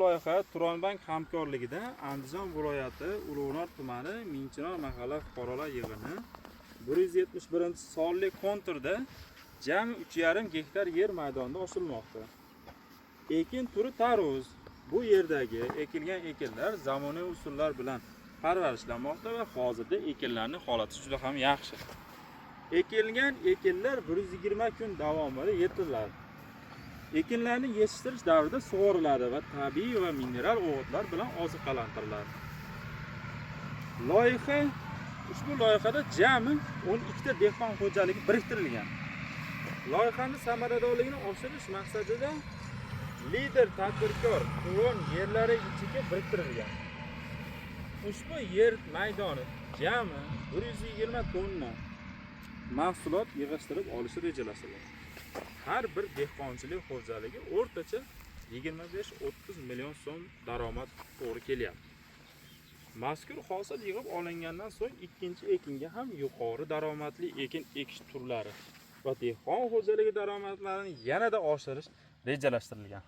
Loyiha Turonbank hamkorligida Andijon viloyati Ulug'nor tumani Mingchinor mahalla fuqarolar yig'ini 171-sonli konturda jami 3,5 gektar yer maydonida oshirmoqda. Ekin turi tarvuz. Bu yerdagi ekilgan ekinlar zamonaviy usullar bilan parvarishlanmoqda va hozirda ekinlarning holati juda ham yaxshi. Ekilgan ekinlar 120 kun davomida yetiladi. Ekinlarni yetishtirish davrida sug'oriladi va tabiiy va mineral o'g'itlar bilan oziqlantiriladi. Ushbu loyihada jami 12 ta dehqon xo'jaligi biriktirilgan. Loyihaning samaradorligini oshirish maqsadida lider tadbirkor Turon yerlari ichiga biriktirilgan. Ushbu yer maydoni jami 120 tonna mahsulot yig'ishtirib olishi rejalashtirilgan. Har bir dehqonchilik xo'jaligi o'rtacha 25-30 million so'm daromad to'g'ri kelyapti. Mazkur hosil yig'ib olingandan so'ng ikkinchi ekinga ham yuqori daromadli ekin ekish turlari va dehqon xo'jaligi daromadlarini yanada oshirish rejalashtirilgan.